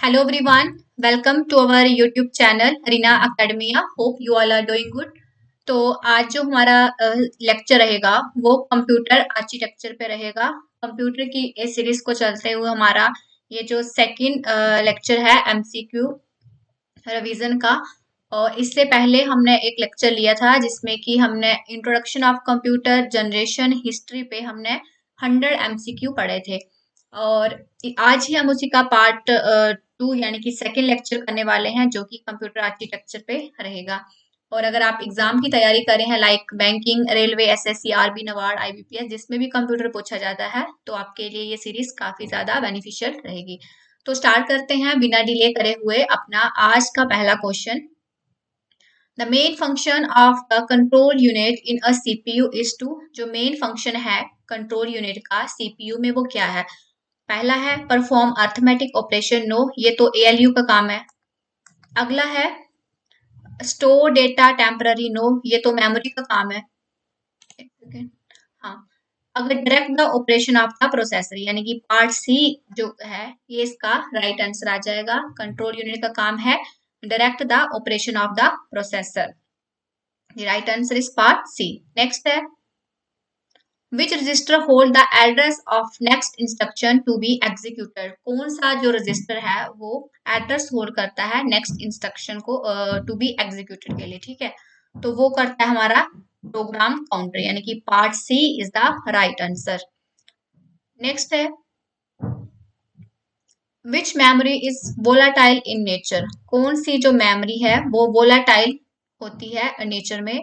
Hello everyone, welcome to our YouTube channel Reena Academia. Hope you all are doing good. तो आज जो हमारा lecture रहेगा वो कंप्यूटर आर्किटेक्चर पे रहेगा। कंप्यूटर की इस सीरीज को चलते हुए हमारा ये जो सेकंड लेक्चर है एमसीक्यू रिवीजन का। और इससे पहले हमने एक लेक्चर लिया था जिसमें कि हमने introduction of computer generation history पे हमने 100 एमसीक्यू पढ़े थे। और आज ही हम उसी का पार्ट 2 यानी कि सेकेंड लेक्चर करने वाले हैं जो कि कंप्यूटर आर्किटेक्चर पे रहेगा। और अगर आप एग्जाम की तैयारी कर रहे हैं like banking, railway, SSC, RB, NABARD, IBPS जिसमें भी कंप्यूटर पूछा जाता है तो आपके लिए ये सीरीज काफी ज्यादा बेनिफिशियल रहेगी। तो स्टार्ट करते हैं बिना डिले करे हुए अपना आज का पहला question. The main function of the control unit in a CPU is to. जो मेन फंक्शन है कंट्रोल यूनिट का सीपीयू में वो क्या है? पहला है परफॉर्म अर्थमेटिक ऑपरेशन, नो ये तो एएलयू का काम है। अगला है स्टोर डेटा टेम्पररी, नो ये तो मेमोरी का काम है। हाँ, अगर direct the operation of the processor यानी कि पार्ट सी जो है ये इसका राइट आंसर आ जाएगा। कंट्रोल यूनिट का काम है direct the operation of the processor. The right answer is part C. Next है which register hold the address of next instruction to be executed. कौन सा जो रजिस्टर है वो एड्रेस होल्ड करता है नेक्स्ट इंस्ट्रक्शन को टू बी एग्जीक्यूटेड के लिए, ठीक है। तो वो करता है हमारा प्रोग्राम काउंटर यानी कि part C is the right answer. Next है which memory is volatile in nature. कौन सी जो मेमोरी है वो वोलाटाइल होती है नेचर में।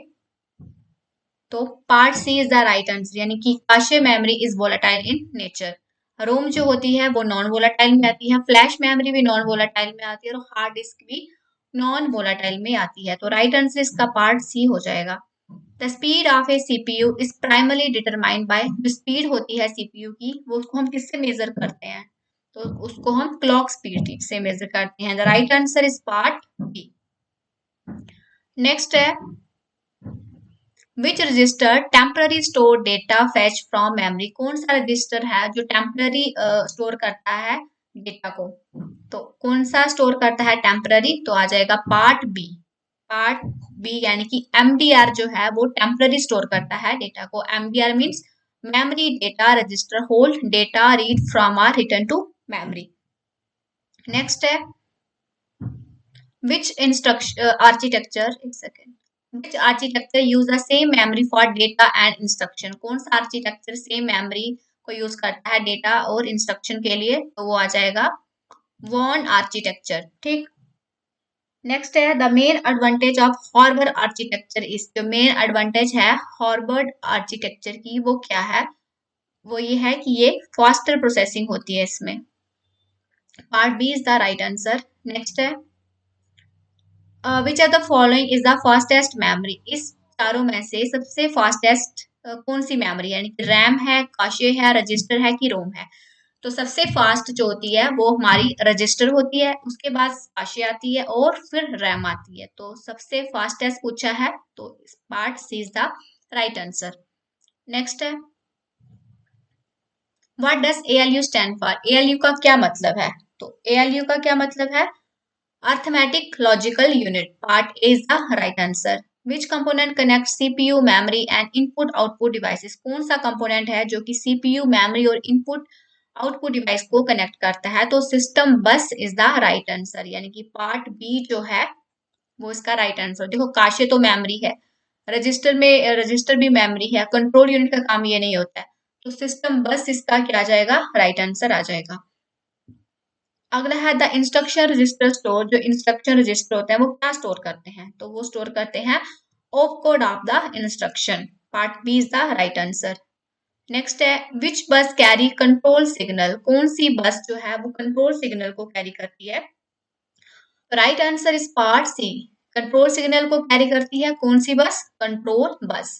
तो part C is the right answer यानी कि cache memory is volatile in nature. ROM जो होती है वो नॉन वोलाटाइल में आती है, फ्लैश मेमोरी भी नॉन वोलाटाइल में आती है और हार्ड डिस्क भी नॉन वोलाटाइल में आती है। तो राइट आंसर इसका पार्ट सी हो जाएगा। The speed of a CPU is primarily determined by. जो स्पीड होती है सीपीयू की वो उसको हम किससे मेजर करते हैं? तो उसको हम क्लॉक स्पीड से मेजर करते हैं। The right answer is part B. Next है which register temporary store data fetch from memory. कौन सा रजिस्टर है जो टेम्पररी स्टोर करता है डेटा को? तो कौन सा स्टोर करता है टेम्पररी? तो आ जाएगा पार्ट बी। पार्ट बी यानी कि एमडीआर जो है वो टेम्पररी स्टोर करता है डेटा को। MDR means memory data register hold data read from or return to memory. Next है विच इंस्ट्रक्शन आर्किटेक्चर, एक second, which architecture use the same memory for data and instruction। कौन सा architecture same memory को use करता है data और instruction के लिए? तो वो आ जाएगा वॉन आर्किटेक्चर, ठीक। नेक्स्ट है the main advantage of Harvard architecture is. जो मेन एडवांटेज है हार्वर्ड आर्किटेक्चर की वो क्या है? वो ये है कि ये फास्टर प्रोसेसिंग होती है इसमें। Part B is the right answer. Next है which are the following is the fastest memory. इस चारों में से सबसे फास्टेस्ट कौन सी मेमोरी है? यानी कि रैम है, काशे है, रजिस्टर है कि रोम है? तो सबसे फास्ट जो होती है वो हमारी रजिस्टर होती है, उसके बाद काशे आती है और फिर रैम आती है। तो सबसे फास्टेस्ट पूछा है तो part C is the right answer. Next है what does ALU stand for. ALU का क्या मतलब है? तो एएलयू का क्या मतलब है? Arithmetic Logical Unit. Part A is the right answer. Which component connects CPU, memory and input-output devices? कौन सा component है जो कि CPU, memory और input-output device को connect करता है? तो system bus is the right answer. यानी कि part B जो है वो इसका right answer। देखो काशे तो memory है, रजिस्टर में रजिस्टर भी memory है, कंट्रोल यूनिट का काम ये नहीं होता है। तो सिस्टम बस इसका क्या आ जाएगा? राइट आंसर आ जाएगा। अगला है द इंस्ट्रक्शन रजिस्टर स्टोर। जो इंस्ट्रक्शन रजिस्टर होते हैं वो क्या स्टोर करते हैं? तो वो स्टोर करते हैं op code of the instruction. Part B is the right answer. Next है विच बस कैरी कंट्रोल सिग्नल। कौन सी बस जो है वो कंट्रोल सिग्नल को कैरी करती है? Right answer is part C. Control signal को कैरी करती है कौन सी बस? Control bus.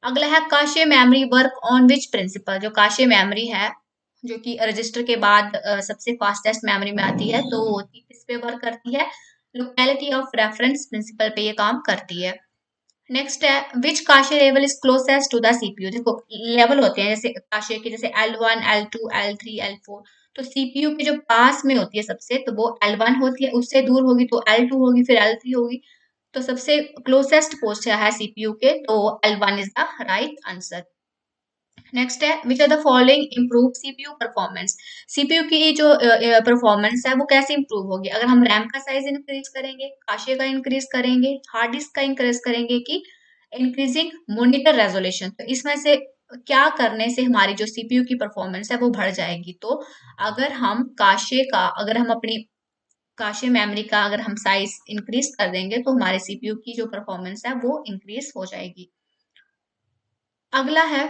अगला है cache memory work on which principle. जो काशे मेमोरी है जो कि रजिस्टर के बाद सबसे फास्टेस्ट मेमोरी में आती है तो वो इस पे वर्क करती है, लोकेलिटी ऑफ रेफरेंस प्रिंसिपल पे ये काम करती है। नेक्स्ट है which cache level is closest to the CPU. देखो लेवल होते हैं जैसे काशे के, जैसे L1, L2, L3, L4। तो सीपीयू के जो पास में होती है सबसे, तो वो L1 होती है, उससे दूर होगी तो L2 होगी, फिर L3 होगी। तो सबसे क्लोजेस्ट पोस्ट है सीपीयू के, तो L1 is the right answer. Next है which are the following improve CPU performance. CPU की जो परफॉर्मेंस है वो कैसे इम्प्रूव होगी? अगर हम रैम का साइज इंक्रीज करेंगे, काशे का इंक्रीज करेंगे, हार्ड डिस्क का इंक्रीज करेंगे, कि इंक्रीजिंग मॉनिटर रेजोल्यूशन। तो इसमें से क्या करने से हमारी जो सीपीयू की परफॉर्मेंस है वो बढ़ जाएगी? तो अगर हम काशे का, अगर हम अपनी काशे मेमोरी का अगर हम साइज इंक्रीज कर देंगे तो हमारे सीपीयू की जो परफॉर्मेंस है वो इंक्रीज हो जाएगी। अगला है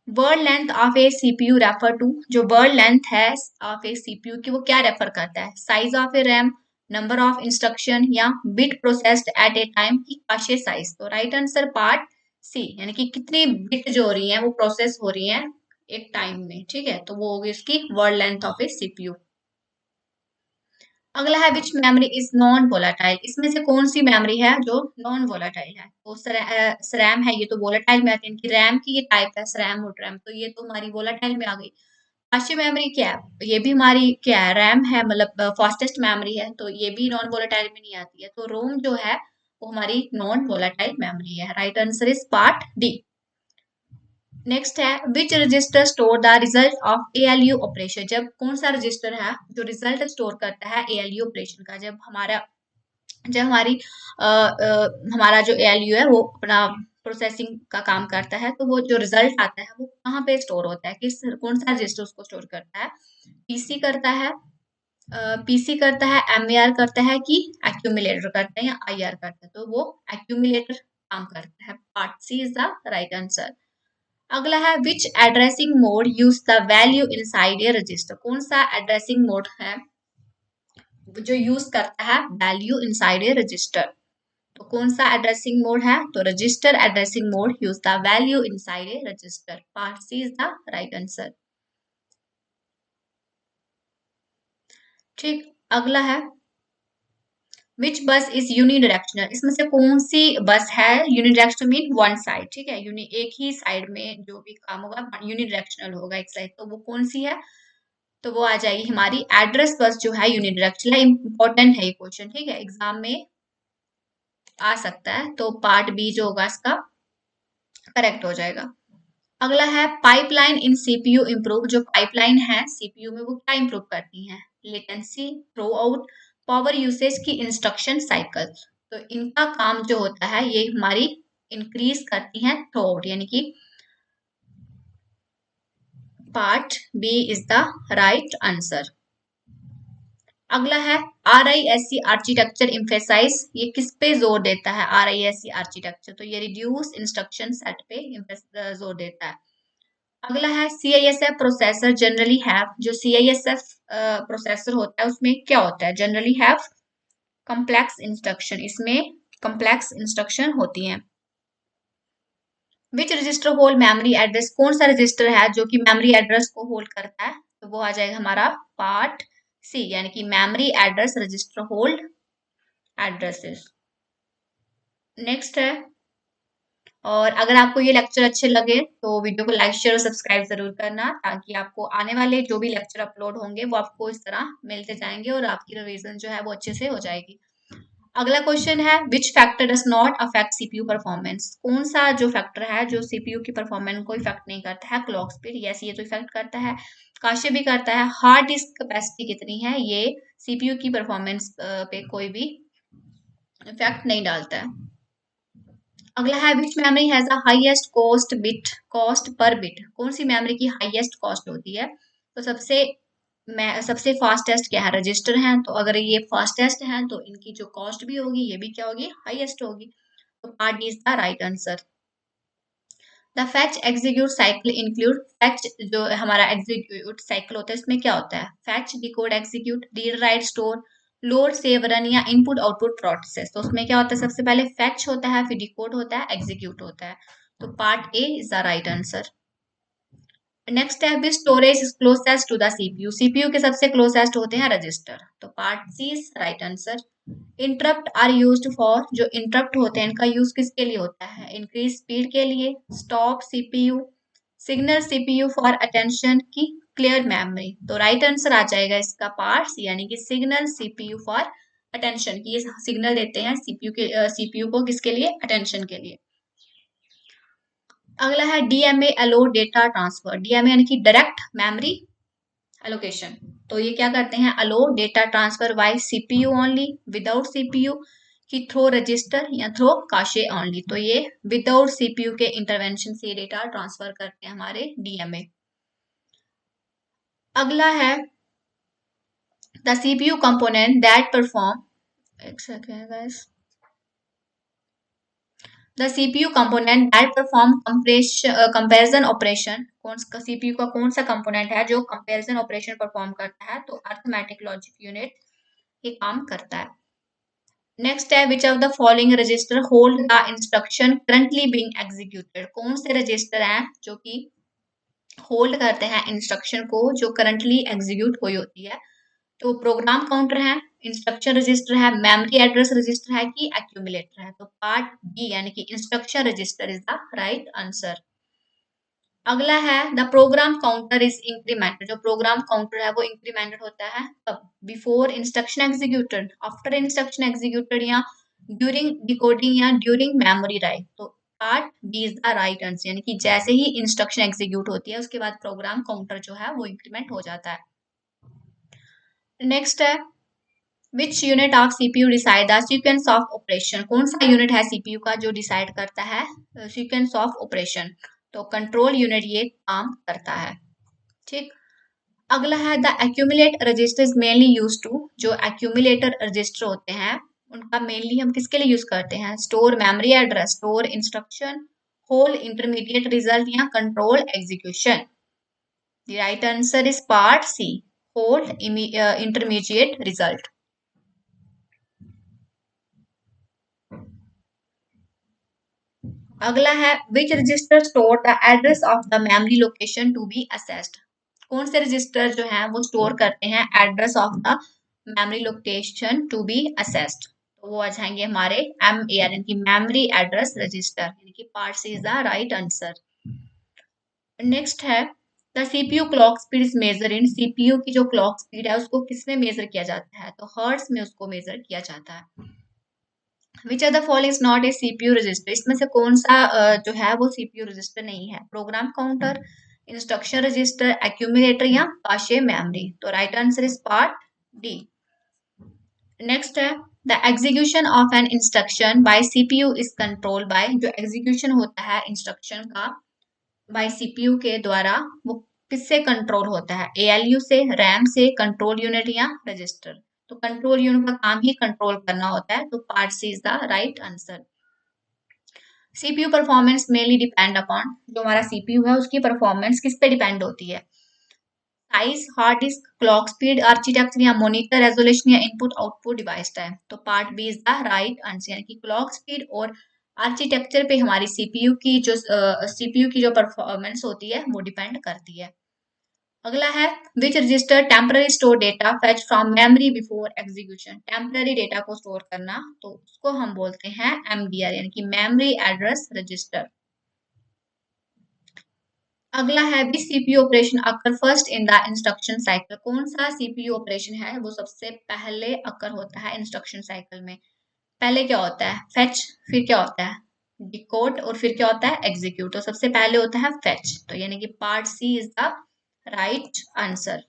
word length of a CPU refer to. जो वर्ड लेंथ है ऑफ ए सीपीयू की वो क्या रेफर करता है? Size of a RAM, number of instruction, या bit processed at a time की काशे साइज। तो राइट आंसर पार्ट सी, यानी कि कितनी बिट जो हो रही है वो प्रोसेस हो रही है एक टाइम में, ठीक है, तो वो होगी इसकी word length of a CPU. अगला है which memory is non volatile. इसमें से कौन सी मेमोरी है जो नॉन वोलाटाइल है? तो सरैम है, ये तो वोलाटाइल में आती है, इनकी रैम की ये टाइप है सरैम और रैम, तो ये तो हमारी वोलाटाइल में आ गई। काशे मेमोरी क्या है? ये भी हमारी क्या है, रैम है, मतलब फास्टेस्ट मेमोरी है, तो ये भी नॉन वोलाटाइल में नहीं आती है। तो रोम जो है वो हमारी नॉन वोलाटाइल मेमोरी है। Right answer is part D. Next है which register store the result of ALU operation. जब कौन सा रजिस्टर है जो रिजल्ट स्टोर करता है एएलयू ऑपरेशन का? जब हमारी हमारा जो एएलयू है वो अपना प्रोसेसिंग का काम करता है, तो वो जो रिजल्ट आता है वो कहाँ पे स्टोर होता है? किस कौन सा रजिस्टर उसको स्टोर करता है? पीसी करता है, पीसी करता है, एमएआर करता है, कि एक्यूमुलेटर करता है या आईआर करता है? तो वो एक्यूमुलेटर काम करता है। Part C is the right answer. अगला है which addressing mode use the value inside a register. कौन सा एड्रेसिंग मोड है जो यूज करता है वैल्यू इनसाइड ए रजिस्टर? तो कौन सा एड्रेसिंग मोड है? तो register addressing mode use the value inside a register. Part C is the right answer. ठीक, अगला है विच बस इज यूनिडायरेक्शनल। इसमें से कौन सी बस है यूनिडायरेक्शनल? मीन वन साइड, ठीक है, एक ही साइड में जो भी काम होगा यूनिडायरेक्शनल होगा एक साइड, तो वो कौन सी है? तो वो आ जाएगी हमारी एड्रेस बस जो है यूनिडायरेक्शनल है। इंपॉर्टेंट है ये क्वेश्चन, ठीक है, एग्जाम में आ सकता है, तो पार्ट बी जो होगा इसका करेक्ट हो जाएगा। अगला है पाइपलाइन इन सीपीयू इम्प्रूव। जो पाइपलाइन है सीपीयू में वो क्या इम्प्रूव करती है? Latency, throughput, power usage की इंस्ट्रक्शन साइकिल। तो इनका काम जो होता है ये हमारी इंक्रीज करती है थ्रो आउट, यानी कि part B is the right answer. अगला है RISC आर्किटेक्चर इम्फेसाइज। ये किस पे जोर देता है? RISC आर्किटेक्चर, तो ये रिड्यूस इंस्ट्रक्शन सेट पे जोर देता है। अगला है CISF प्रोसेसर जनरली हैव। जो CISF प्रोसेसर होता है उसमें क्या होता है? जनरली हैव कम्प्लेक्स इंस्ट्रक्शन, इसमें कम्प्लेक्स इंस्ट्रक्शन होती हैं। विच रजिस्टर होल्ड मेमोरी एड्रेस। कौन सा रजिस्टर है जो कि मेमोरी एड्रेस को होल्ड करता है? तो वो आ जाएगा हमारा पार्ट सी, यानी कि memory address register hold addresses. Next है, और अगर आपको ये लेक्चर अच्छे लगे तो वीडियो को लाइक शेयर और सब्सक्राइब जरूर करना, ताकि आपको आने वाले जो भी लेक्चर अपलोड होंगे वो आपको इस तरह मिलते जाएंगे और आपकी रिवीजन जो है वो अच्छे से हो जाएगी। अगला क्वेश्चन है which factor does not affect CPU performance. कौन सा जो फैक्टर है जो सीपीयू की परफॉर्मेंस को इफेक्ट नहीं करता है? क्लॉक स्पीड, यस ये तो इफेक्ट करता है, काशे भी करता है। हार्ड डिस्क कैपेसिटी कितनी है? ये सीपीयू की परफॉर्मेंस पे कोई भी इफेक्ट नहीं डालता है। अगला है which memory has the highest cost per bit. कौन सी मेमोरी की हाईएस्ट कॉस्ट होती है? तो सबसे फास्टेस्ट क्या है? रजिस्टर हैं, तो अगर ये फास्टेस्ट हैं तो इनकी जो कॉस्ट भी होगी ये भी क्या होगी? हाईएस्ट होगी। तो part D is the right answer. The fetch execute cycle include. Fetch जो हमारा एग्जीक्यूट साइकिल होता है इसमें क्या होता है? Fetch, decode, execute, read, right, store, load, save, run या इनपुट आउटपुट प्रोसेस। तो उसमें क्या होता है? सबसे पहले फैच होता है, फिर डिकोड होता है, एग्जीक्यूट होता है। तो part A is the right answer. Next है which storage is closest to the CPU. CPU के सबसे क्लोजेस्ट होते हैं रजिस्टर, तो part C is right answer. Interrupt are used for. जो इंटरप्ट होते हैं इनका यूज किसके लिए होता है? इंक्रीज स्पीड के लिए, stop CPU, signal CPU for attention की क्लियर मेमोरी। तो राइट आंसर आ जाएगा इसका पार्ट सी, यानी कि सिग्नल सीपीयू फॉर अटेंशन, की ये सिग्नल देते हैं सीपीयू को किसके लिए, अटेंशन के लिए। अगला है डीएमए अलो डेटा ट्रांसफर। डीएमए यानी कि डायरेक्ट मेमोरी एलोकेशन। तो ये क्या करते हैं, allow data transfer by CPU only without CPU की थ्रो रजिस्टर या थ्रो काशे ओनली। तो ये विदाउट सीपीयू के इंटरवेंशन से डेटा ट्रांसफर करते हैं हमारे डीएमए। अगला है the CPU component that perform, एक second guys, the CPU component that perform comparison operation. कौन सा सीपीयू का कौन सा कंपोनेंट है जो कंपेरिजन ऑपरेशन परफॉर्म करता है, तो अरिथमेटिक लॉजिक यूनिट ये काम करता है। नेक्स्ट है which of the following register hold the instruction currently being executed. कौन से रजिस्टर हैं जो कि होल्ड करते हैं इंस्ट्रक्शन को जो करंटली एग्जीक्यूट हुई होती है, तो प्रोग्राम काउंटर है, इंस्ट्रक्शन रजिस्टर है, मेमोरी एड्रेस रजिस्टर है कि एक्यूमुलेटर है। तो पार्ट बी यानी कि instruction register is the right answer. अगला है the program counter is incremented. जो प्रोग्राम काउंटर है वो इंक्रीमेंटेड होता है कब, before instruction executed, after instruction executed, या ड्यूरिंग डिकोडिंग या ड्यूरिंग मेमोरी राइट। तो part B is the right answer, यानी कि जैसे ही इंस्ट्रक्शन एग्जीक्यूट होती है उसके बाद प्रोग्राम काउंटर जो है वो इंक्रीमेंट हो जाता है। नेक्स्ट है which unit of CPU decide the sequence of operation. कौन सा यूनिट है सीपीयू का जो डिसाइड करता है सीक्वेंस ऑफ ऑपरेशन, तो कंट्रोल यूनिट ये काम करता है। ठीक, अगला है the accumulate register is mainly use to. जो एक्यूमुलेटर रजिस्टर होते हैं उनका मेनली हम किसके लिए यूज करते हैं, store memory address, store instruction, hold intermediate result या control execution. The right answer is part C, hold intermediate result. अगला है which register store the address of the memory location to be accessed. कौन से register जो है वो store करते हैं address of the memory location to be accessed, तो वो आ जाएंगे हमारे MER यानी कि मेमोरी एड्रेस रजिस्टर, यानी कि part C is the right answer. Next है the CPU clock speed is measure in. CPU की जो क्लॉक स्पीड है उसको किसमें मेजर किया जाता है, तो हर्ट्ज में उसको मेजर किया जाता है। Which are the following is not a CPU register. इसमें से कौन सा जो है वो सीपीयू रजिस्टर नहीं है, program counter, instruction register, accumulator या काशे मेमोरी। तो right answer is part D. Next है the execution of an instruction by CPU is control by. जो एग्जीक्यूशन होता है इंस्ट्रक्शन का बाय सीपीयू के द्वारा वो किससे कंट्रोल होता है, ALU से, रैम से, कंट्रोल यूनिट या रजिस्टर। तो कंट्रोल यूनिट का काम ही कंट्रोल करना होता है, तो part C is the right answer. CPU performance mainly depend upon. जो हमारा सीपीयू है उसकी परफॉर्मेंस किस पे डिपेंड होती है, size, hard disk, clock speed, architecture या मॉनिटर रेजोल्यूशन या इनपुट आउटपुट डिवाइस टाइम। तो part B is the right answer, यानी कि क्लॉक स्पीड और आर्किटेक्चर पे हमारी सीपीयू की जो परफॉर्मेंस होती है वो डिपेंड करती है। अगला है which register temporary store data fetch from memory before execution. Temporary data को स्टोर करना तो उसको हम बोलते हैं MDR, यानी कि मेमोरी एड्रेस रजिस्टर। अगला है which CPU operation occur first in the instruction cycle. कौन सा सीपीयू ऑपरेशन है वो सबसे पहले अकर होता है इंस्ट्रक्शन साइकिल में। पहले क्या होता है, फेच, फिर क्या होता है, डिकोड, और फिर क्या होता है, एग्जीक्यूट। तो सबसे पहले होता है फेच, तो यानी कि part C is the right answer.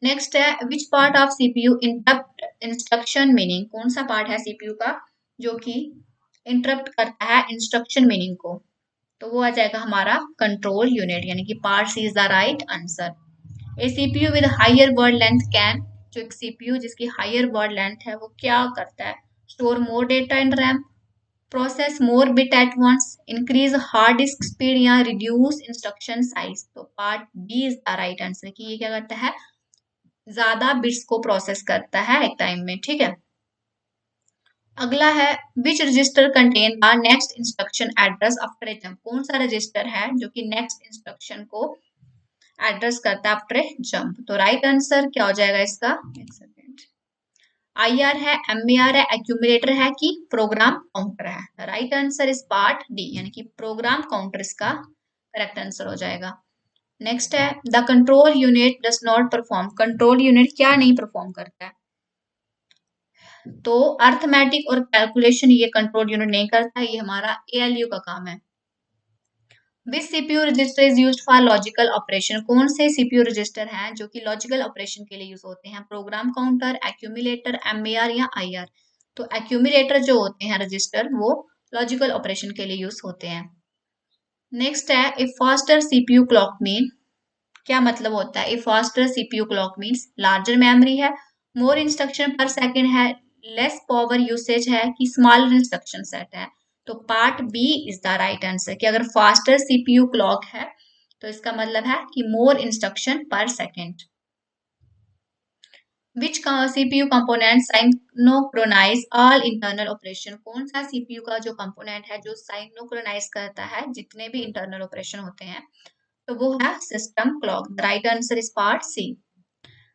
Next है which part of CPU interrupt instruction meaning. कौन सा पार्ट है सीपीयू का जो कि इंटरप्ट करता है इंस्ट्रक्शन मीनिंग को, तो वो आ जाएगा हमारा कंट्रोल यूनिट, यानी कि part C is the right answer. A CPU with higher word length can. जो एक सीपीयू जिसकी हायर वर्ड लेंथ है वो क्या करता है, store more data in RAM, process more bit at once, increase hard disk speed या reduce instruction size. तो part B is the right answer, कि ये क्या करता है, ज्यादा बिट्स को प्रोसेस करता है एक टाइम में। ठीक है, अगला है which register contain the next instruction address after a jump. कौन सा रजिस्टर है जो कि नेक्स्ट इंस्ट्रक्शन को एड्रेस करता है आफ्टर ए जंप। तो राइट आंसर क्या हो जाएगा इसका, एक सेकेंड, IR है, MER है, एक्यूमुलेटर है कि प्रोग्राम काउंटर है। Right answer is part D, यानी कि प्रोग्राम काउंटर इसका करेक्ट आंसर हो जाएगा। नेक्स्ट है the control unit does not perform. Control unit क्या नहीं परफॉर्म करता है? तो अर्थमेटिक और कैलकुलेशन ये कंट्रोल यूनिट नहीं करता, ये हमारा एएलयू का काम है। Which CPU register is used for logical operation. कौन से सीपीयू रजिस्टर हैं जो कि लॉजिकल ऑपरेशन के लिए यूज होते हैं? प्रोग्राम काउंटर, एक्यूमुलेटर, एमएआर या आईआर। तो एक्यूमुलेटर जो होते हैं रजिस्टर वो लॉजिकल ऑपरेशन के लिए यूज होते हैं। नेक्स्ट है a faster CPU clock mean. क्या मतलब होता है? A faster CPU clock means larger memory है, मोर इंस्ट्रक्शन पर सेकंड है, लेस पावर यूसेज है कि स्मॉलर इंस्ट्रक्शन सेट है। तो part B is the right answer कि अगर फास्टर सीपीयू क्लॉक है तो इसका मतलब है कि more instruction per second. Which CPU component synchronize all internal operation. कौन सा सीपीयू का जो कंपोनेंट है जो साइनोक्रोनाइज करता है जितने भी इंटरनल ऑपरेशन होते हैं? तो वो है system clock. The right answer is part C.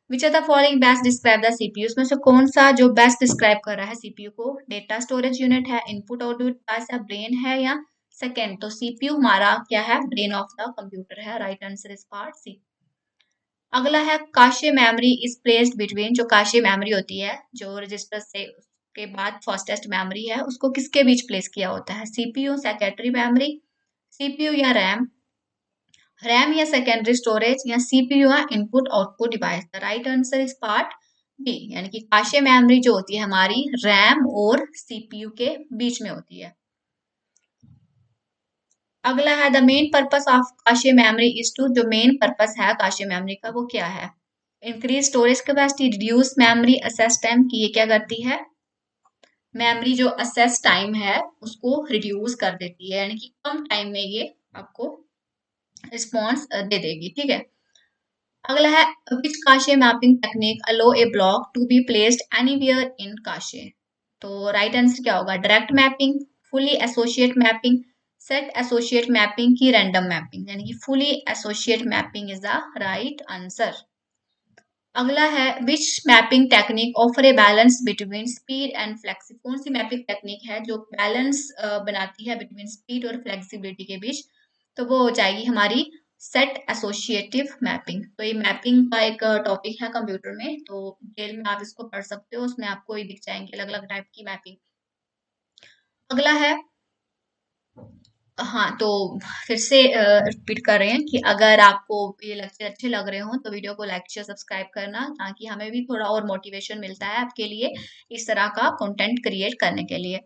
Which are the following best describe the CPU. इसमें से कौन सा जो बेस्ट डिस्क्राइब कर रहा है सीपीयू को? डेटा स्टोरेज यूनिट है, इनपुट आउटपुट डिवाइस है, ब्रेन है या सेकेंड? तो सीपीयू हमारा क्या है? ब्रेन ऑफ द कंप्यूटर है। Right answer is part C. अगला है cache memory is placed between. जो काशे मेमोरी होती है जो रजिस्टर से के बाद फास्टेस्ट मेमोरी है उसको किसके बीच प्लेस किया होता है? सीपीयू, सेकेंडरी मेमोरी, सीपीयू या रैम, रैम या सेकेंडरी स्टोरेज या सीपीयू या input output device. The right answer is part B, यानी कि काशे मेमोरी जो होती है हमारी रैम और सीपीयू के बीच में होती है। अगला है the main purpose of cache memory is to. जो मेन पर्पस है काशे मेमोरी का वो क्या है? Increase storage capacity, reduce memory access time की ये क्या करती है? मेमोरी जो एक्सेस टाइम है उसको रिड्यूस कर देती है, यानी कि कम टाइम में ये आपको रिस्पॉन्स दे देगी। ठीक है। अगला है which cache mapping technique allow a block to be placed anywhere in cache. तो राइट आंसर क्या होगा? Direct mapping, fully associate mapping, set associate mapping की रैंडम मैपिंग, यानी कि fully associate mapping is the right answer. अगला है which mapping technique offer a balance between speed and flexibility. कौन सी मैपिंग टेक्निक है जो बैलेंस बनाती है बिटवीन स्पीड और फ्लेक्सिबिलिटी के बीच? तो वो हो जाएगी हमारी सेट एसोसिएटिव मैपिंग। तो ये मैपिंग का एक टॉपिक है कंप्यूटर में, तो डिटेल में आप इसको पढ़ सकते हो, उसमें आपको ये दिख जाएंगे अलग अलग टाइप की मैपिंग। अगला है, हाँ तो फिर से रिपीट कर रहे हैं कि अगर आपको ये लेक्चर अच्छे लग रहे हो तो वीडियो को लाइक शेयर सब्सक्राइब करना, ताकि हमें भी थोड़ा और मोटिवेशन मिलता है आपके लिए इस तरह का कंटेंट क्रिएट करने के लिए।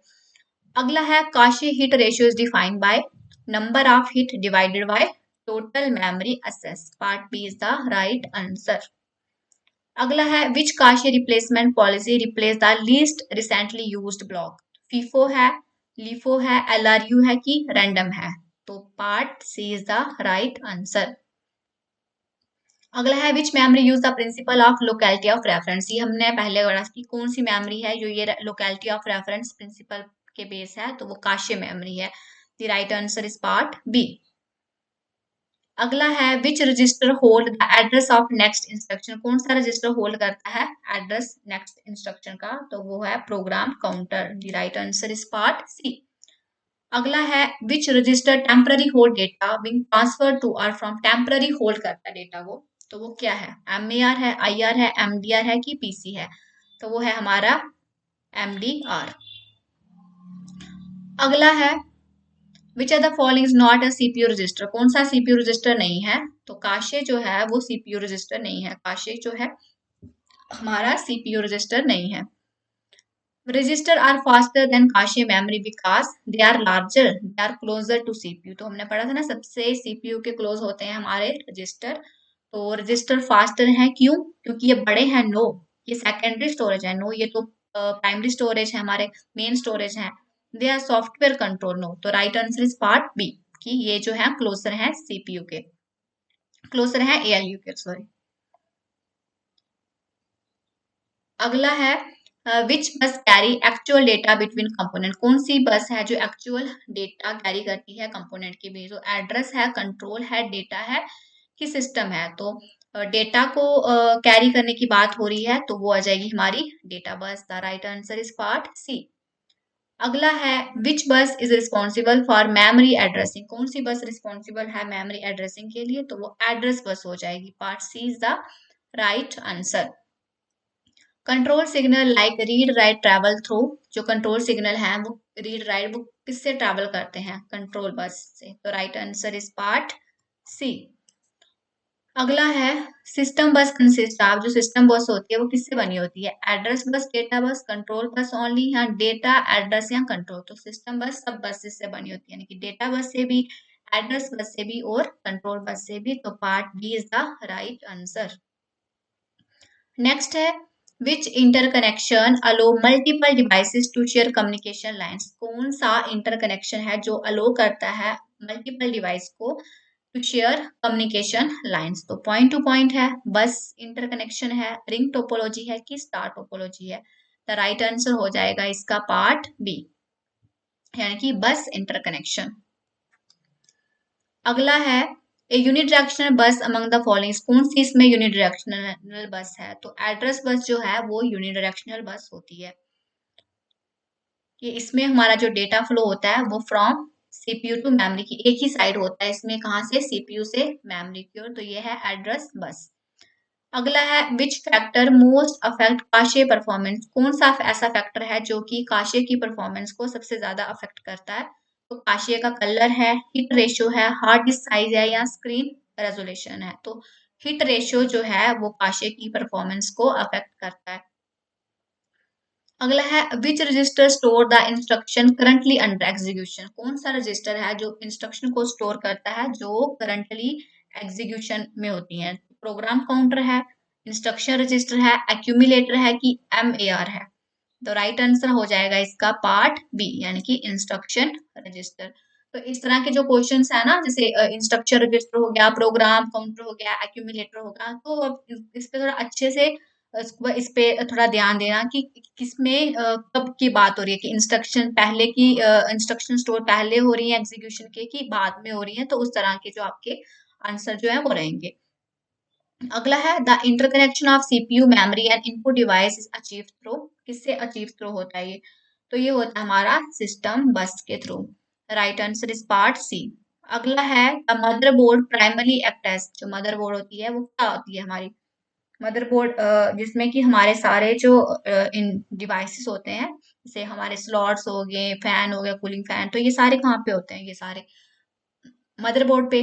अगला है cache hit ratio is defined by number of hit divided by total memory access. Part B is the right answer. अगला है which cache replacement policy replace the least recently used block. FIFO है, LIFO है, LRU है कि random है? तो part C is the right answer. अगला है which memory use the principle of locality of reference. ये हमने पहले पढ़ा कि कौन सी मेमोरी है जो ये लोकेलिटी ऑफ रेफरेंस प्रिंसिपल के बेस है, तो वो काशे मेमोरी है। The right answer is part B. अगला है which register hold the address of next instruction. कौन सा रजिस्टर होल्ड करता है एड्रेस नेक्स्ट इंस्ट्रक्शन का? तो वो है program counter. The right answer is part C. अगला है which register temporary hold data being transfer to और फ्रॉम। टेम्पररी होल्ड करता है डेटा वो, तो वो क्या है? एमएआर है, आईआर है, एमडीआर है कि पीसी है? तो वो है हमारा एमडीआर। अगला है which are the following is not a CPU register. कौन सा सीपीयू रजिस्टर नहीं है? तो काशे जो है वो सीपीयू रजिस्टर नहीं है। काशे जो है हमारा सीपीयू रजिस्टर नहीं है। Register are faster than cache memory because they are larger, they are closer to CPU. तो हमने पढ़ा था ना सबसे सीपीयू के क्लोज होते हैं हमारे रजिस्टर। तो रजिस्टर फास्टर हैं क्यों? क्योंकि ये बड़े हैं। नो, ये सेकेंडरी स्टोरेज है। नो, ये तो प्राइमरी स्टोरेज है, हमारे मेन स्टोरेज है। They are software control. No, तो right answer is part B कि ये जो है क्लोजर है सीपीयू के, क्लोजर है एएलयू के, सॉरी। अगला है विच बस carry actual data between component. कौन सी बस है जो एक्चुअल डेटा कैरी करती है कंपोनेंट के बीच? तो एड्रेस है, कंट्रोल है, डेटा है कि सिस्टम है? तो डेटा को कैरी करने की बात हो रही है तो वो आ जाएगी हमारी data bus. The right answer is part C. अगला है which bus is responsible for memory addressing, कौन सी बस रिस्पॉन्सिबल है मेमोरी एड्रेसिंग के लिए, तो वो एड्रेस बस हो जाएगी। Part C is the right answer. Control signal like read write travel through, जो कंट्रोल सिग्नल है वो रीड राइट वो किससे ट्रैवल करते हैं, कंट्रोल बस से, तो right answer is part C. अगला है सिस्टम बस कंसिस्ट ऑफ, जो सिस्टम बस होती है वो किससे बनी होती है, address bus, data bus, control बस ओनली, या डेटा एड्रेस या कंट्रोल, तो सिस्टम बस सब बसेस से बनी होती है, यानी कि डेटा बस से भी, एड्रेस बस से भी और कंट्रोल बस से भी, तो part B is the right answer. Next है which interconnection allow multiple devices to share communication lines, कौन सा इंटरकनेक्शन है जो अलो करता है मल्टीपल डिवाइस को टू शेयर कम्युनिकेशन लाइंस, तो पॉइंट टू पॉइंट है, बस इंटरकनेक्शन है, रिंग टोपोलॉजी है कि स्टार टोपोलॉजी है, द राइट आंसर हो जाएगा इसका पार्ट बी, यानी कि बस इंटरकनेक्शन। अगला है ए यूनिडायरेक्शनल बस अमंग द फॉलोइंग, कौन सी इसमें यूनिडायरेक्शनल बस है, तो एड्रेस बस जो है वो यूनिडायरेक्शनल बस होती है। कि इसमें हमारा जो डेटा फ्लो होता है वो फ्रॉम सीपीयू टू मेमोरी की एक ही साइड होता है, इसमें कहाँ से, सीपीयू से मेमोरी की ओर, तो ये है एड्रेस बस। अगला है which factor most affect cache performance, कौन सा ऐसा फैक्टर है जो कि काशे की परफॉर्मेंस को सबसे ज्यादा अफेक्ट करता है, तो काशे का कलर है, हिट रेशियो है, हार्ड डिस्क साइज है, या स्क्रीन रेजोल्यूशन है, तो हिट रेशियो जो है वो काशे की परफॉर्मेंस को अफेक्ट करता है। अगला है which register store the instruction currently under execution, कौन सा रजिस्टर है जो इंस्ट्रक्शन को स्टोर करता है जो करंटली एग्जीक्यूशन में होती है, प्रोग्राम काउंटर है, इंस्ट्रक्शन रजिस्टर है, एक्यूमुलेटर है कि एमएआर है, तो राइट आंसर हो जाएगा इसका पार्ट बी, यानी कि इंस्ट्रक्शन रजिस्टर। तो इस तरह के जो क्वेश्चंस है ना, जैसे इंस्ट्रक्शन रजिस्टर हो गया, प्रोग्राम काउंटर हो गया, एक्यूमुलेटर होगा, तो अब इस पे थोड़ा अच्छे से इस पे थोड़ा ध्यान देना कि किसमें कब की बात हो रही है, कि इंस्ट्रक्शन पहले की इंस्ट्रक्शन स्टोर पहले हो रही है एग्जीक्यूशन के कि बाद में हो रही है, तो उस तरह के जो आपके आंसर जो है वो रहेंगे। अगला है the interconnection of CPU memory and input device is achieve through, किससे अचीव थ्रू होता है ये, तो ये होता है हमारा सिस्टम बस के थ्रू, right answer is part C. अगला है the motherboard primary act as, जो मदरबोर्ड होती है वो क्या होती है हमारी, मदरबोर्ड जिसमें कि हमारे सारे जो इन डिवाइसेस होते हैं, जैसे हमारे स्लॉट्स हो गए, फैन हो गया, कूलिंग फैन, तो ये सारे कहाँ पे होते हैं, ये सारे मदरबोर्ड पे।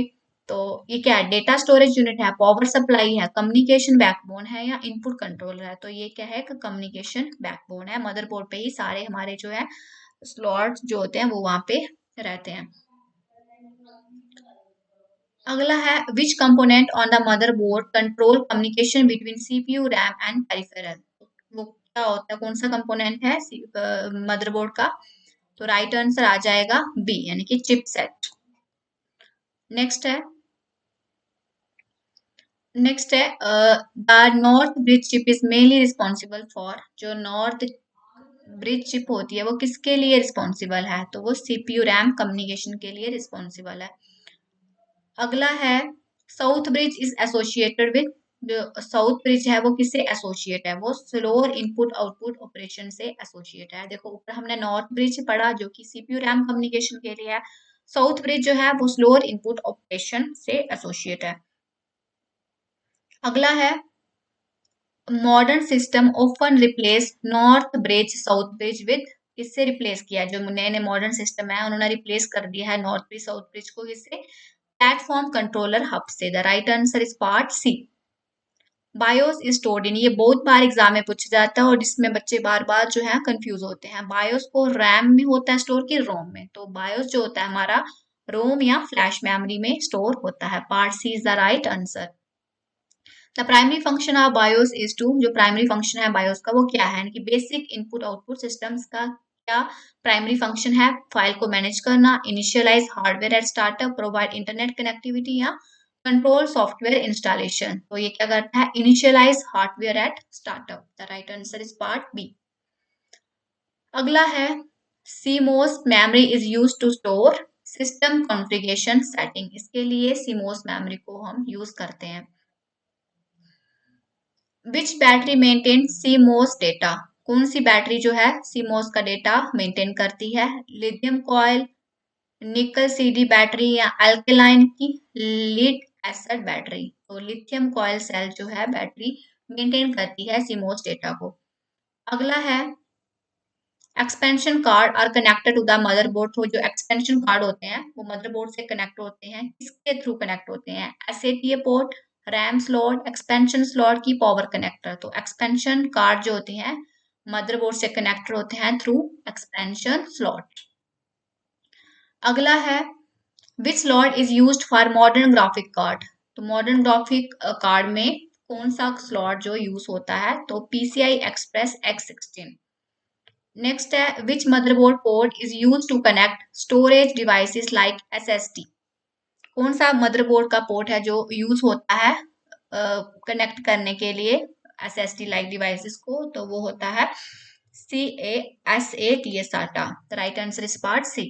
तो ये क्या है, डेटा स्टोरेज यूनिट है, पावर सप्लाई है, कम्युनिकेशन बैकबोन है, या इनपुट कंट्रोलर है, तो ये क्या है, कम्युनिकेशन बैकबोन है, मदरबोर्ड पे ही सारे हमारे जो है स्लॉट्स जो होते हैं वो वहां पे रहते हैं। अगला है विच component on the motherboard control communication between CPU RAM and peripheral, वो क्या होता है, कौन सा कंपोनेंट है मदरबोर्ड का, तो राइट आंसर आ जाएगा बी, यानी कि चिपसेट। नेक्स्ट है the north bridge chip is mainly responsible for, जो नॉर्थ ब्रिज चिप होती है वो किसके लिए रिस्पॉन्सिबल है, तो वो सीपीयू रैम कम्युनिकेशन के लिए रिस्पॉन्सिबल है। अगला है south bridge is associated with, जो साउथ ब्रिज है वो किससे एसोसिएट है, वो स्लोअर इनपुट आउटपुट ऑपरेशन से एसोसिएट है। देखो ऊपर हमने नॉर्थ ब्रिज पढ़ा जो कि सीपीयू रैम कम्युनिकेशन के लिए है, साउथ ब्रिज जो है वो स्लोअर इनपुट ऑपरेशन से एसोसिएट है। अगला है modern system often replace north bridge south bridge with, किससे रिप्लेस किया, जो नए नए मॉडर्न सिस्टम है उन्होंने रिप्लेस कर दिया है नॉर्थ ब्रिज साउथ ब्रिज को, किससे, प्लेटफॉर्म कंट्रोलर हब से, the right answer is part C. BIOS is stored in, ये बहुत बार एग्जाम में पूछा जाता है और जिसमें बच्चे बार बार जो है कंफ्यूज होते हैं, बायोस को रैम में होता है स्टोर की रोम में, तो बायोस जो होता है हमारा रोम या फ्लैश मेमोरी में स्टोर होता है, part C is the right answer. The primary function of BIOS is to, जो प्राइमरी फंक्शन है बायोस का वो क्या है, यानी कि बेसिक इनपुट आउटपुट सिस्टम्स का क्या प्राइमरी फंक्शन है, फाइल को मैनेज करना, initialize hardware at startup, provide internet connectivity, या कंट्रोल सॉफ्टवेयर इंस्टॉलेशन, तो ये क्या करता है, initialize hardware at startup, the right answer is part B. अगला है CMOS memory is use to store system configuration setting, इसके लिए सीमोस मेमोरी को हम यूज करते हैं। Which battery maintain CMOS data, कौन सी बैटरी जो है सीमोस का डेटा मेंटेन करती है? लिथियम कॉइल, निकल सीडी बैटरी या अल्कलाइन की लीड एसिड बैटरी। तो लिथियम कॉइल सेल जो है बैटरी मेंटेन करती है सीमोस डेटा को। अगला है expansion card are connected to the motherboard. तो जो एक्सपेंशन कार्ड होते हैं वो मदरबोर्ड से कनेक्ट होते हैं, किसके थ्रू कनेक्ट होते हैं? SATA port, RAM slot, expansion slot की पावर कनेक्टर। तो एक्सपेंशन कार्ड जो होते हैं मदरबोर्ड से कनेक्ट होते हैं थ्रू एक्सपेंशन स्लॉट। अगला है which slot is used for modern graphic card. तो मॉडर्न ग्राफिक कार्ड में कौन सा स्लॉट जो यूज होता है? तो पीसीआई एक्सप्रेस X16। नेक्स्ट है which motherboard port is use to connect storage devices like SSD. कौन सा मदरबोर्ड का पोर्ट है जो यूज होता है कनेक्ट करने के लिए एसएसडी लाइक डिवाइसेस को? तो वो होता है SATA SATA. Right answer is part C.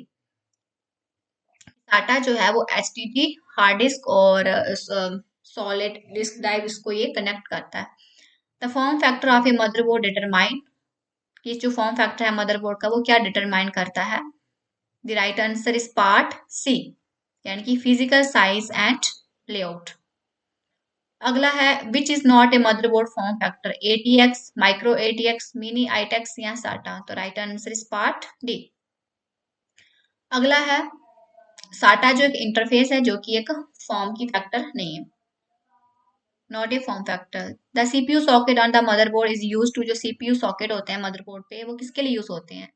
SATA जो है वो एचडीडी हार्ड डिस्क और सॉलिड डिस्क ड्राइव इसको ये कनेक्ट करता है। The form factor of a motherboard determine, ये जो फॉर्म फैक्टर है मदरबोर्ड का वो क्या डिटरमाइन करता है? The right answer is part C, यानी कि फिजिकल साइज एंड लेआउट। अगला है which is not a motherboard form factor? ATX, micro ATX, mini ITX या साटा। तो right answer is part D. अगला है साटा जो एक इंटरफेस है जो कि एक फॉर्म की फैक्टर नहीं है, not a form factor. The CPU socket on the motherboard is use to, जो सीपीयू सॉकेट होते हैं मदरबोर्ड पे वो किसके लिए यूज होते हैं?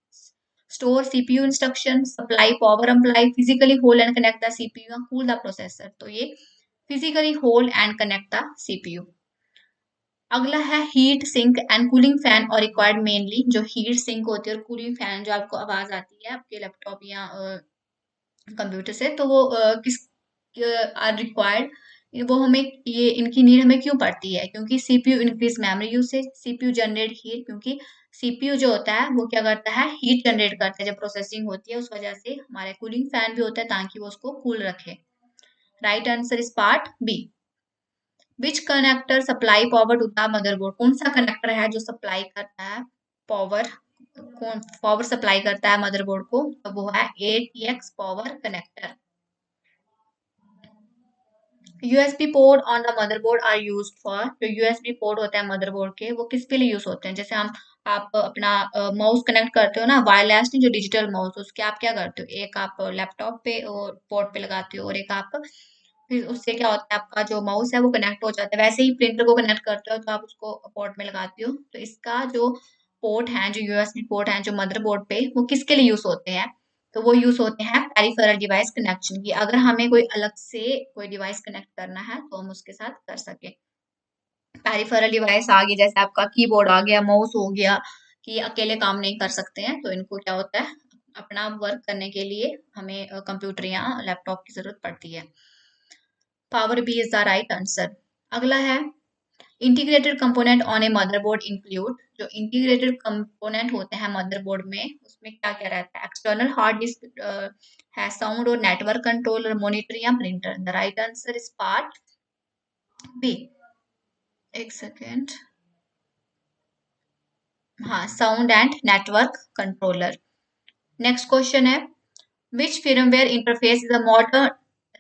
Store CPU instruction, supply power apply, physically hold and connect the CPU, cool the processor. तो ये physically hold and connect the CPU. अगला है heat sink and cooling fan are required mainly, जो हीट सिंक होती है और cooling fan जो आपको आवाज आती है आपके लैपटॉप या कंप्यूटर से, तो वो किस आर रिक्वायर्ड, वो हमें ये इनकी नीड हमें क्यों पड़ती है? क्योंकि CPU increase memory usage, CPU generate heat, क्योंकि सीपीयू जो होता है वो क्या करता है? हीट जनरेट करता है जब प्रोसेसिंग होती है, उस वजह से हमारे कूलिंग फैन भी होता है ताकि वो उसको कूल रखे। Right answer is part B. Which connector supply power to the motherboard. कौन सा कनेक्टर है जो सप्लाई करता है पावर, कौन पावर सप्लाई करता है मदरबोर्ड को? तो वो है ATX power connector. USB port on the motherboard are used for, जो यूएसबी पोर्ट होते हैं मदरबोर्ड के वो किसके लिए यूज होते हैं? जैसे हम आप अपना माउस कनेक्ट करते हो ना वायरलेस नहीं, जो डिजिटल माउस, उसके आप क्या करते हो? एक आप लैपटॉप पे और पोर्ट पे लगाते हो और एक आप फिर उससे क्या होता है आपका जो माउस है वो कनेक्ट हो जाता है। वैसे ही प्रिंटर को कनेक्ट करते हो तो आप उसको पोर्ट में लगाते हो। तो इसका जो पोर्ट है, जो यूएसबी पोर्ट है जो मदरबोर्ड पे, वो किसके लिए यूज होते हैं? तो वो यूज होते हैं पेरिफेरल डिवाइस कनेक्शन की। अगर हमें कोई अलग से कोई डिवाइस कनेक्ट करना है तो हम उसके साथ कर सके। पेरिफेरल डिवाइस आ गई जैसे आपका कीबोर्ड आ गया, माउस हो गया, कि अकेले काम नहीं कर सकते हैं, तो इनको क्या होता है अपना वर्क करने के लिए हमें कंप्यूटर या लैपटॉप की जरूरत पड़ती है। Power B is the right answer. अगला है integrated component on a motherboard include, जो इंटीग्रेटेड कंपोनेंट होते हैं मदरबोर्ड में उसमें क्या क्या रहता है? एक्सटर्नल हार्ड डिस्क है, साउंड और नेटवर्क कंट्रोलर, मॉनिटर या printer. The right answer is part B. एक सेकेंड, हाँ, sound and network controller. Next question है which firmware interface is a modern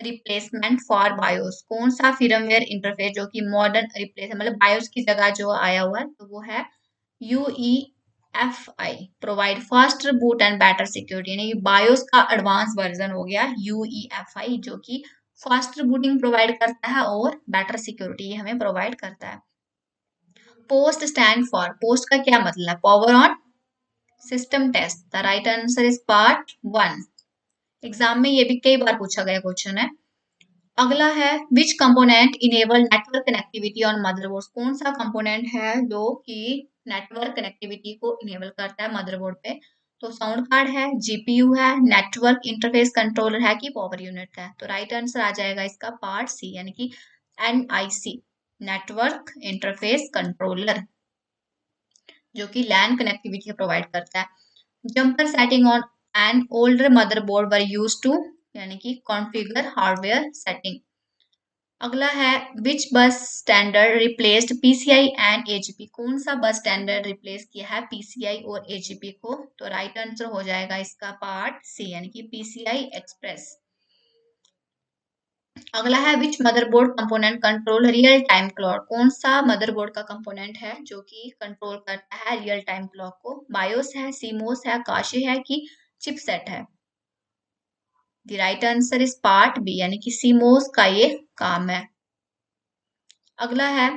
replacement for BIOS. कौन सा firmware इंटरफेस जो कि मॉडर्न रिप्लेस मतलब बायोस की जगह जो आया हुआ है, तो वो है UEFI, provide faster boot and better security. यानी बायोस का एडवांस वर्जन हो गया UEFI, जो कि फास्टर बूटिंग प्रोवाइड करता है और बेटर सिक्योरिटी हमें प्रोवाइड करता है। पोस्ट स्टैंड फॉर, पोस्ट का क्या मतलब? Power on system test. The right answer is part 1। Exam में ये भी कई बार पूछा गया क्वेश्चन है। अगला है विच component enable network connectivity on motherboard. कौन सा कंपोनेंट है जो कि नेटवर्क कनेक्टिविटी को इनेबल करता है मदरबोर्ड पे? तो साउंड कार्ड है, जीपीयू है, नेटवर्क इंटरफेस कंट्रोलर है कि पावर यूनिट है। तो राइट आंसर आ जाएगा इसका पार्ट सी, यानी कि NIC, नेटवर्क इंटरफेस कंट्रोलर, जो कि लैन कनेक्टिविटी प्रोवाइड करता है। Jumper setting on an older motherboard were use to, यानी कि कॉन्फ़िगर हार्डवेयर सेटिंग। अगला है which bus standard replaced PCI and AGP. कौन सा बस स्टैंडर्ड रिप्लेस किया है पीसीआई और एजीपी को? तो राइट आंसर हो जाएगा इसका पार्ट सी यानी कि पीसीआई एक्सप्रेस। अगला है which motherboard component control real time clock. कौन सा मदरबोर्ड का कंपोनेंट है जो कि कंट्रोल करता है रियल टाइम क्लॉक को? बायोस है, सीमोस है, काशे है कि चिपसेट है? The right answer is part B यानी कि सीमोस का ये काम है। अगला है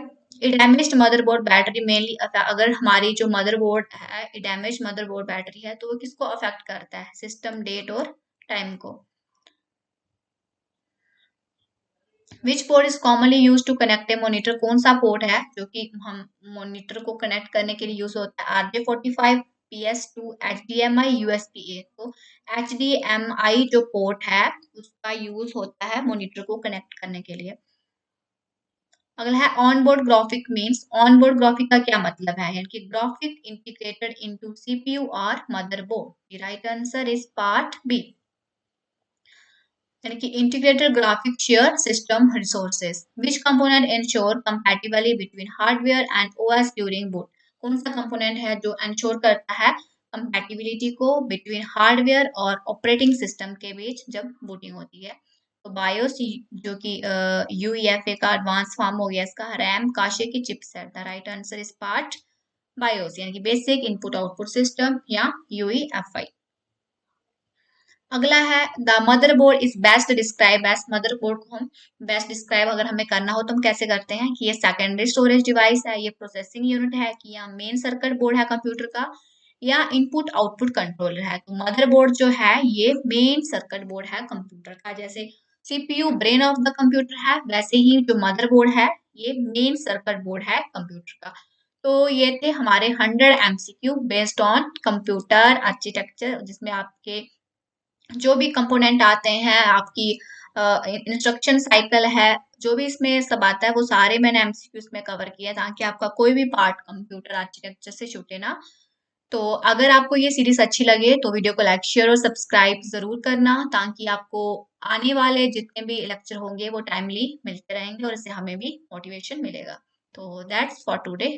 डैमेज मदरबोर्ड बैटरी मेनली अगर हमारी जो मदरबोर्ड है डैमेज मदरबोर्ड बैटरी है तो वो किसको अफेक्ट करता है? सिस्टम डेट और टाइम को। Which port is commonly use to connect a monitor. कौन सा पोर्ट है जो कि हम मॉनिटर को कनेक्ट करने के लिए यूज होता है? RJ45, PS2, HDMI, USB-A। तो HDMI जो पोर्ट है उसका यूज होता है मॉनिटर को कनेक्ट करने के लिए। अगला है on board graphic means. On board graphic का क्या मतलब है? यानी कि ग्राफिक इंटीग्रेटेड इनटू सीपीयू और motherboard. The right answer is part B यानी कि integrated graphic share system resources. Which component ensure compatibility between hardware and OS during boot. कौन सा कंपोनेंट है जो इंश्योर करता है कंपैटिबिलिटी को बिटवीन हार्डवेयर और ऑपरेटिंग सिस्टम के बीच जब बूटिंग होती है? तो बायोस जो कि यूईएफए का एडवांस फॉर्म हो गया इसका, रैम, काशे की chipset. The right answer is part BIOS यानी कि बेसिक इनपुट आउटपुट सिस्टम या यूईएफआई। अगला है the motherboard is best describe as. Motherboard को हम बेस्ट डिस्क्राइब अगर हमें करना हो तो हम कैसे करते हैं कि ये सेकेंडरी स्टोरेज डिवाइस है, ये प्रोसेसिंग यूनिट है कि या मेन सर्किट बोर्ड है कंप्यूटर का या इनपुट आउटपुट कंट्रोलर है? तो मदरबोर्ड जो है ये मेन सर्किट बोर्ड है कंप्यूटर का। जैसे CPU brain of the computer है वैसे ही जो मदरबोर्ड है ये मेन सर्किट बोर्ड है कंप्यूटर का। तो ये थे हमारे 100 MCQ based on computer architecture जिसमें आपके जो भी कंपोनेंट आते हैं आपकी इंस्ट्रक्शन साइकिल है जो भी इसमें सब आता है वो सारे मैंने एमसीक्यूज में कवर किया ताकि आपका कोई भी पार्ट कंप्यूटर आर्किटेक्चर से छूटे ना। तो अगर आपको ये सीरीज अच्छी लगे तो वीडियो को लाइक शेयर और सब्सक्राइब जरूर करना ताकि आपको आने वाले जितने भी लेक्चर होंगे वो टाइमली मिलते रहेंगे और इससे हमें भी मोटिवेशन मिलेगा। तो दैट्स फॉर टुडे।